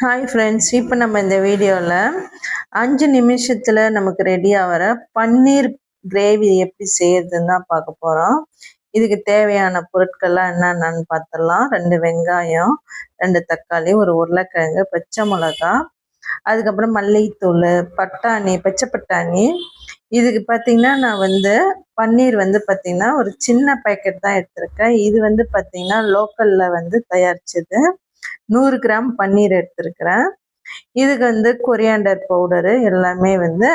Hi friends, இப்போ நம்ம இந்த வீடியோவில் 5 நிமிஷத்தில் நமக்கு ரெடி ஆகிற பன்னீர் கிரேவி எப்படி செய்யறதுன்னு தான் பார்க்க போகிறோம். இதுக்கு தேவையான பொருட்கள்லாம் என்னென்னு பார்த்துடலாம். 2 வெங்காயம், 2 தக்காளி, ஒரு உருளைக்கிழங்கு, பச்சை மிளகா, அதுக்கப்புறம் மல்லித்தூள், பட்டாணி, பச்சை பட்டாணி. இதுக்கு பார்த்தீங்கன்னா நான் பன்னீர் பார்த்தீங்கன்னா ஒரு சின்ன பேக்கெட் தான் எடுத்திருக்கேன். இது பார்த்தீங்கன்னா லோக்கலில் தயாரிச்சது. 100 கிராம் பன்னீர் எடுத்திருக்கிறேன். இதுக்கு கொரியாண்டர் பவுடரு எல்லாமே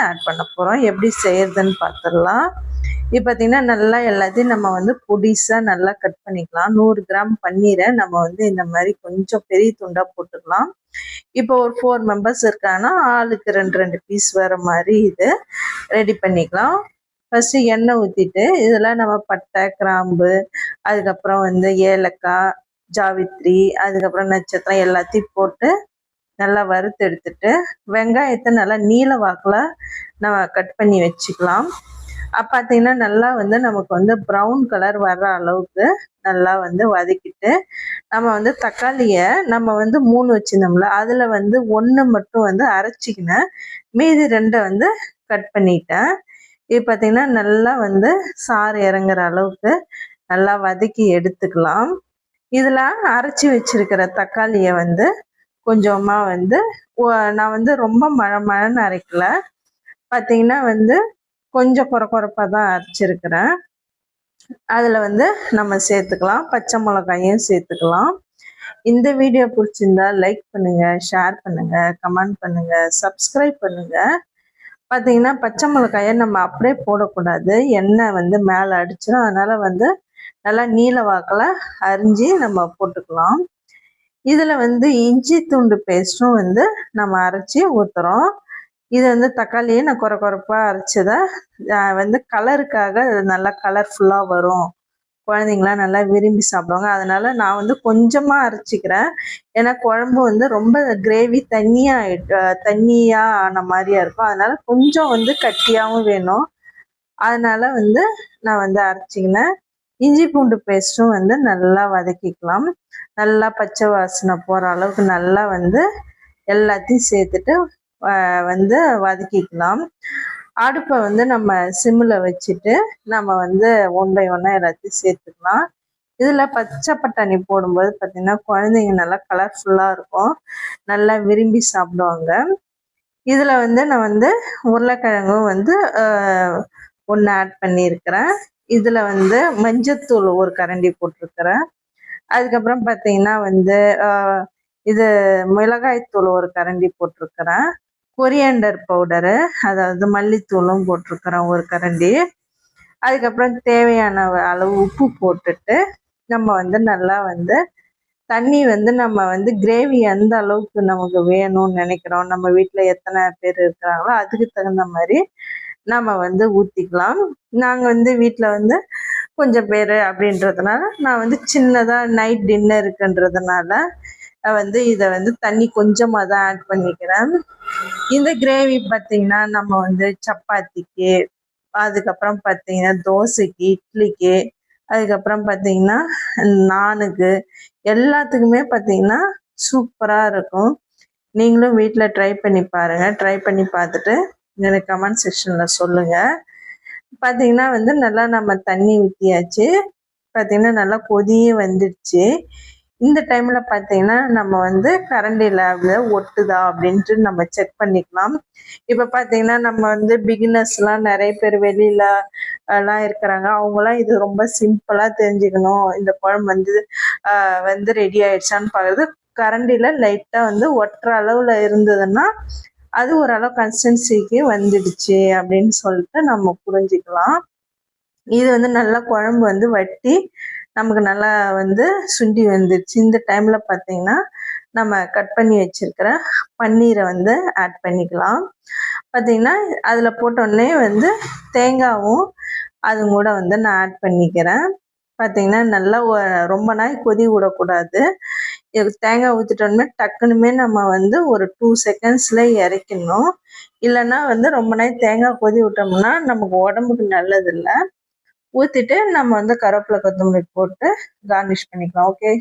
ஆட் பண்ண போகிறோம். எப்படி செய்யறதுன்னு பார்த்துடலாம். இப்போ பார்த்தீங்கன்னா நல்லா எல்லாத்தையும் நம்ம பொடிசாக நல்லா கட் பண்ணிக்கலாம். 100 கிராம் பன்னீரை நம்ம இந்த மாதிரி கொஞ்சம் பெரிய துண்டாக போட்டுக்கலாம். இப்போ ஒரு 4 மெம்பர்ஸ் இருக்காங்கன்னா ஆளுக்கு 2 பீஸ் வர மாதிரி இது ரெடி பண்ணிக்கலாம். ஃபர்ஸ்ட் எண்ணெய் ஊற்றிட்டு இதெல்லாம் நம்ம பட்டை, கிராம்பு, அதுக்கப்புறம் ஏலக்காய், ஜாவித்ரி, அதுக்கப்புறம் நட்சத்திரம் எல்லாத்தையும் போட்டு நல்லா வறுத்து எடுத்துட்டு வெங்காயத்தை நல்லா நீல வாக்கில் நம்ம கட் பண்ணி வச்சுக்கலாம். பார்த்தீங்கன்னா நல்லா நமக்கு ப்ரௌன் கலர் வர்ற அளவுக்கு நல்லா வதக்கிட்டு நம்ம தக்காளியை நம்ம 3 வச்சுருந்தோம்ல அதில் 1 மட்டும் அரைச்சிக்கினேன். மீதி 2 கட் பண்ணிட்டேன். இது பார்த்தீங்கன்னா நல்லா சாறு இறங்குற அளவுக்கு நல்லா வதக்கி எடுத்துக்கலாம். இதில் அரைச்சி வச்சிருக்கிற தக்காளியை கொஞ்சமாக நான் ரொம்ப மழன்னு அரைக்கல. பார்த்தீங்கன்னா கொஞ்சம் குறைப்பாக தான் அரைச்சிருக்கிறேன். அதில் நம்ம சேர்த்துக்கலாம். பச்சை மிளகாயும் சேர்த்துக்கலாம். இந்த வீடியோ பிடிச்சிருந்தா லைக் பண்ணுங்கள், ஷேர் பண்ணுங்கள், கமெண்ட் பண்ணுங்கள், சப்ஸ்கிரைப் பண்ணுங்கள். பார்த்தீங்கன்னா பச்சை மிளகாயை நம்ம அப்படியே போடக்கூடாது. எண்ணெய் மேலே அடிச்சிடும். அதனால் நல்லா நீல வாக்கில் அரிஞ்சு நம்ம போட்டுக்கலாம். இதில் இஞ்சி பூண்டு பேஸ்ட்டும் நம்ம அரைச்சி ஊற்றுறோம். இது தக்காளியை நான் குறைப்பாக அரைச்சதை கலருக்காக நல்லா கலர்ஃபுல்லாக வரும். குழந்தைங்களாம் நல்லா விரும்பி சாப்பிடுவாங்க. அதனால் நான் கொஞ்சமாக அரைச்சிக்கிறேன். ஏன்னா குழம்பு ரொம்ப கிரேவி தண்ணியாக ஆன மாதிரியா இருக்கும். அதனால் கொஞ்சம் கட்டியாகவும் வேணும். அதனால் நான் அரைச்சிக்கினேன். இஞ்சி பூண்டு பேஸ்ட்டும் நல்லா வதக்கிக்கலாம். நல்லா பச்சை வாசனை போகிற அளவுக்கு நல்லா எல்லாத்தையும் சேர்த்துட்டு வதக்கிக்கலாம். அடுப்பை நம்ம சிம்மில் வச்சுட்டு நம்ம ஒன் பை ஒன்னாக எல்லாத்தையும் சேர்த்துக்கலாம். இதில் பச்சை பட்டாணி போடும்போது பார்த்திங்கன்னா குழந்தைங்க நல்லா கலர்ஃபுல்லாக இருக்கும், நல்லா விரும்பி சாப்பிடுவாங்க. இதில் நான் உருளைக்கிழங்கும் 1 ஆட் பண்ணியிருக்கிறேன். இதில் மஞ்சத்தூள் 1 கரண்டி போட்டிருக்கிறேன். அதுக்கப்புறம் பார்த்தீங்கன்னா இது மிளகாய்த்தூள் 1 கரண்டி போட்டிருக்கிறேன். கொரியாண்டர் பவுடரு, அதாவது மல்லித்தூளும் போட்டிருக்கிறேன் 1 கரண்டி. அதுக்கப்புறம் தேவையான அளவு உப்பு போட்டுட்டு நம்ம நல்லா தண்ணி நம்ம கிரேவி எந்த அளவுக்கு நமக்கு வேணும்னு நினைக்கிறோம், நம்ம வீட்டில் எத்தனை பேர் இருக்கிறாங்களோ அதுக்கு தகுந்த மாதிரி நம்ம ஊற்றிக்கலாம். நாங்கள் வீட்டில் கொஞ்சம் பேர் அப்படின்றதுனால நான் சின்னதாக நைட் டின்னருக்குன்றதுனால இதை தண்ணி கொஞ்சமாக தான் ஆட் பண்ணிக்கிறேன். இந்த கிரேவி பார்த்திங்கன்னா நம்ம சப்பாத்திக்கு, அதுக்கப்புறம் பார்த்திங்கன்னா தோசைக்கு, இட்லிக்கு, அதுக்கப்புறம் பார்த்திங்கன்னா நானுக்கு எல்லாத்துக்குமே பார்த்திங்கன்னா சூப்பராக இருக்கும். நீங்களும் வீட்டில் ட்ரை பண்ணி பாருங்கள். ட்ரை பண்ணி பார்த்துட்டு எனக்கு கமெண்ட் செக்ஷனில் சொல்லுங்கள். பார்த்தீங்கன்னா நல்லா நம்ம தண்ணி ஊற்றியாச்சு. பார்த்தீங்கன்னா நல்லா கொதியே வந்துடுச்சு. இந்த டைமில் பார்த்தீங்கன்னா நம்ம கரண்டியில் ஒட்டுதா அப்படின்ட்டு நம்ம செக் பண்ணிக்கலாம். இப்போ பார்த்தீங்கன்னா நம்ம பிகினர்ஸ்லாம் நிறைய பேர் வெளியில எல்லாம் இருக்கிறாங்க. அவங்களாம் இது ரொம்ப சிம்பிளாக தெரிஞ்சுக்கணும். இந்த குழம்பு ரெடி ஆயிடுச்சான்னு பார்க்குறது. கரண்டியில் லைட்டாக ஒட்டுற அளவில் இருந்ததுன்னா அது ஓரளவு கன்சிஸ்டன்சிக்கு வந்துடுச்சு அப்படின்னு சொல்லிட்டு நம்ம புரிஞ்சுக்கலாம். இது நல்லா குழம்பு வட்டி நமக்கு நல்லா சுண்டி வந்துடுச்சு. இந்த டைமில் பார்த்தீங்கன்னா நம்ம கட் பண்ணி வச்சிருக்கிற பன்னீரை ஆட் பண்ணிக்கலாம். பார்த்தீங்கன்னா அதில் போட்டோடனே தேங்காவும் அது கூட நான் ஆட் பண்ணிக்கிறேன். பார்த்தீங்கன்னா நல்லா ரொம்ப நாள் கொதி விடக்கூடாது. தேங்காய் ஊற்றிட்டோன்னே டக்குனுமே நம்ம ஒரு 2 செகண்ட்ஸில் இறக்கணும். இல்லைன்னா ரொம்ப நாள் தேங்காய் கொதி விட்டோம்னா நமக்கு உடம்புக்கு நல்லதில்லை. ஊற்றிட்டு நம்ம கருவேப்பிலை, கொத்தமல்லி போட்டு கார்னிஷ் பண்ணிக்கலாம். ஓகே.